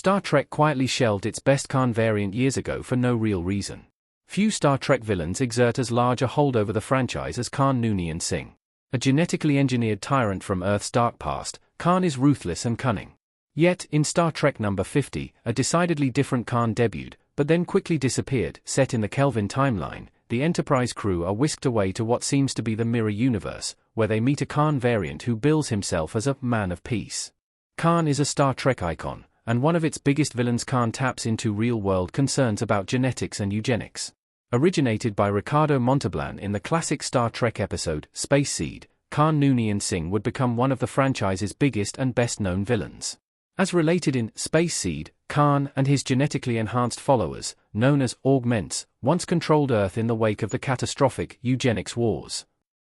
Star Trek quietly shelved its best Khan variant years ago for no real reason. Few Star Trek villains exert as large a hold over the franchise as Khan Noonien Singh. A genetically engineered tyrant from Earth's dark past, Khan is ruthless and cunning. Yet, in Star Trek number 50, a decidedly different Khan debuted, but then quickly disappeared. Set in the Kelvin timeline, the Enterprise crew are whisked away to what seems to be the Mirror Universe, where they meet a Khan variant who bills himself as a man of peace. Khan is a Star Trek icon, and one of its biggest villains. Khan taps into real-world concerns about genetics and eugenics. Originated by Ricardo Montalban in the classic Star Trek episode, Space Seed, Khan Noonien Singh would become one of the franchise's biggest and best-known villains. As related in Space Seed, Khan and his genetically enhanced followers, known as augments, once controlled Earth in the wake of the catastrophic eugenics wars.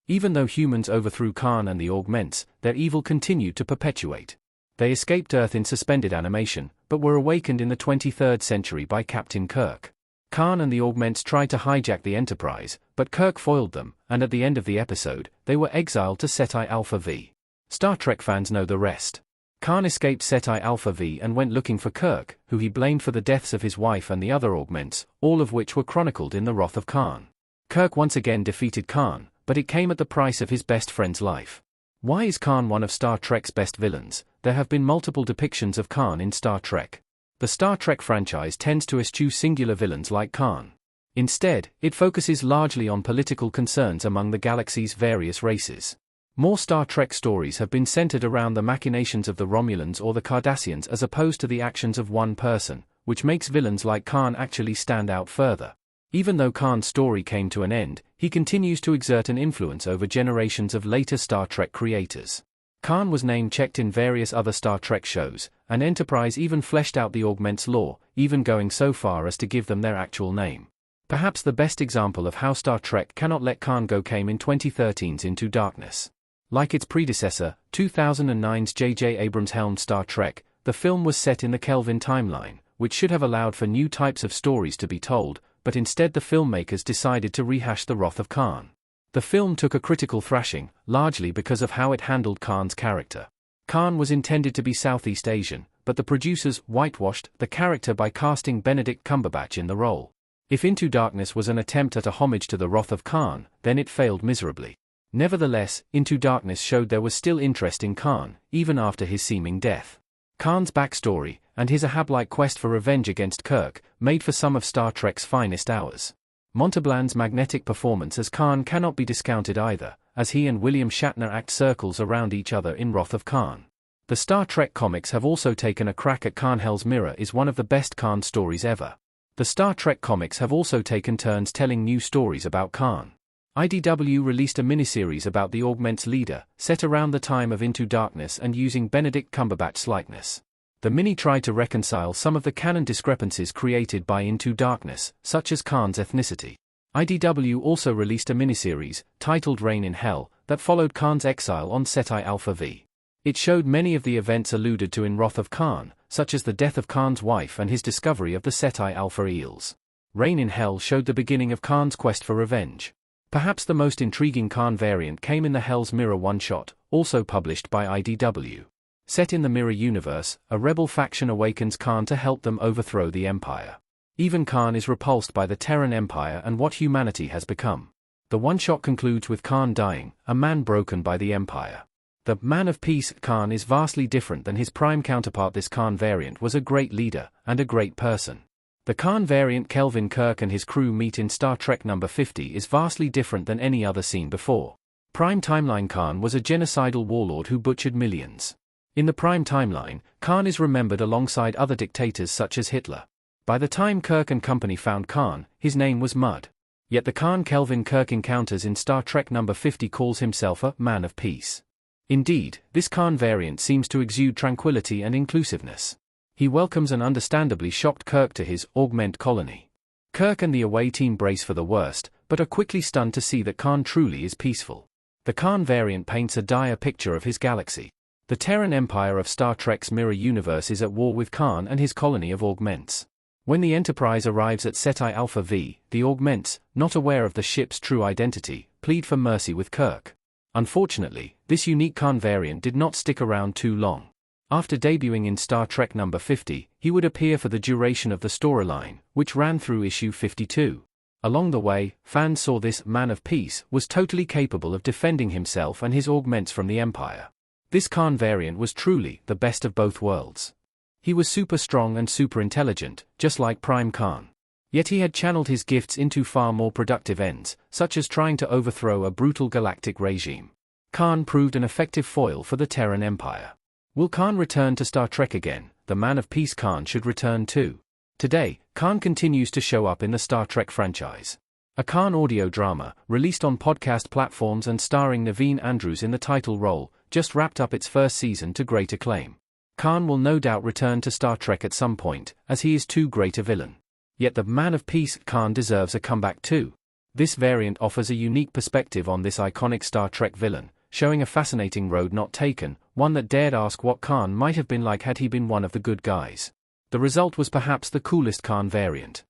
Even though humans overthrew Khan and the augments, their evil continued to perpetuate. They escaped Earth in suspended animation, but were awakened in the 23rd century by Captain Kirk. Khan and the augments tried to hijack the Enterprise, but Kirk foiled them, and at the end of the episode, they were exiled to Ceti Alpha V. Star Trek fans know the rest. Khan escaped Ceti Alpha V and went looking for Kirk, who he blamed for the deaths of his wife and the other augments, all of which were chronicled in The Wrath of Khan. Kirk once again defeated Khan, but it came at the price of his best friend's life. Why is Khan one of Star Trek's best villains? There have been multiple depictions of Khan in Star Trek. The Star Trek franchise tends to eschew singular villains like Khan. Instead, it focuses largely on political concerns among the galaxy's various races. More Star Trek stories have been centered around the machinations of the Romulans or the Cardassians as opposed to the actions of one person, which makes villains like Khan actually stand out further. Even though Khan's story came to an end, he continues to exert an influence over generations of later Star Trek creators. Khan was name-checked in various other Star Trek shows, and Enterprise even fleshed out the augments' lore, even going so far as to give them their actual name. Perhaps the best example of how Star Trek cannot let Khan go came in 2013's Into Darkness. Like its predecessor, 2009's J.J. Abrams-helmed Star Trek, the film was set in the Kelvin timeline, which should have allowed for new types of stories to be told, but instead the filmmakers decided to rehash the Wrath of Khan. The film took a critical thrashing, largely because of how it handled Khan's character. Khan was intended to be Southeast Asian, but the producers whitewashed the character by casting Benedict Cumberbatch in the role. If Into Darkness was an attempt at a homage to the Wrath of Khan, then it failed miserably. Nevertheless, Into Darkness showed there was still interest in Khan, even after his seeming death. Khan's backstory, and his Ahab-like quest for revenge against Kirk, made for some of Star Trek's finest hours. Montalban's magnetic performance as Khan cannot be discounted either, as he and William Shatner act circles around each other in Wrath of Khan. The Star Trek comics have also taken a crack at Khan. Hell's Mirror is one of the best Khan stories ever. The Star Trek comics have also taken turns telling new stories about Khan. IDW released a miniseries about the Augments leader, set around the time of Into Darkness and using Benedict Cumberbatch's likeness. The mini tried to reconcile some of the canon discrepancies created by Into Darkness, such as Khan's ethnicity. IDW also released a miniseries, titled Reign in Hell, that followed Khan's exile on Ceti Alpha V. It showed many of the events alluded to in Wrath of Khan, such as the death of Khan's wife and his discovery of the Ceti Alpha eels. Reign in Hell showed the beginning of Khan's quest for revenge. Perhaps the most intriguing Khan variant came in the Hell's Mirror one-shot, also published by IDW. Set in the Mirror universe, a rebel faction awakens Khan to help them overthrow the Empire. Even Khan is repulsed by the Terran Empire and what humanity has become. The one-shot concludes with Khan dying, a man broken by the Empire. The Man of Peace Khan is vastly different than his prime counterpart. This Khan variant was a great leader, and a great person. The Khan variant Kelvin Kirk and his crew meet in Star Trek number 50 is vastly different than any other seen before. Prime Timeline Khan was a genocidal warlord who butchered millions. In the Prime Timeline, Khan is remembered alongside other dictators such as Hitler. By the time Kirk and company found Khan, his name was Mud. Yet the Khan Kelvin Kirk encounters in Star Trek number 50 calls himself a Man of Peace. Indeed, this Khan variant seems to exude tranquility and inclusiveness. He welcomes an understandably shocked Kirk to his augment colony. Kirk and the away team brace for the worst, but are quickly stunned to see that Khan truly is peaceful. The Khan variant paints a dire picture of his galaxy. The Terran Empire of Star Trek's Mirror universe is at war with Khan and his colony of augments. When the Enterprise arrives at Ceti Alpha V, the augments, not aware of the ship's true identity, plead for mercy with Kirk. Unfortunately, this unique Khan variant did not stick around too long. After debuting in Star Trek number 50, he would appear for the duration of the storyline, which ran through issue 52. Along the way, fans saw this Man of Peace was totally capable of defending himself and his augments from the Empire. This Khan variant was truly the best of both worlds. He was super strong and super intelligent, just like Prime Khan. Yet he had channeled his gifts into far more productive ends, such as trying to overthrow a brutal galactic regime. Khan proved an effective foil for the Terran Empire. Will Khan return to Star Trek again? The Man of Peace Khan should return too. Today, Khan continues to show up in the Star Trek franchise. A Khan audio drama, released on podcast platforms and starring Naveen Andrews in the title role, just wrapped up its first season to great acclaim. Khan will no doubt return to Star Trek at some point, as he is too great a villain. Yet the Man of Peace Khan deserves a comeback too. This variant offers a unique perspective on this iconic Star Trek villain, showing a fascinating road not taken, one that dared ask what Khan might have been like had he been one of the good guys. The result was perhaps the coolest Khan variant.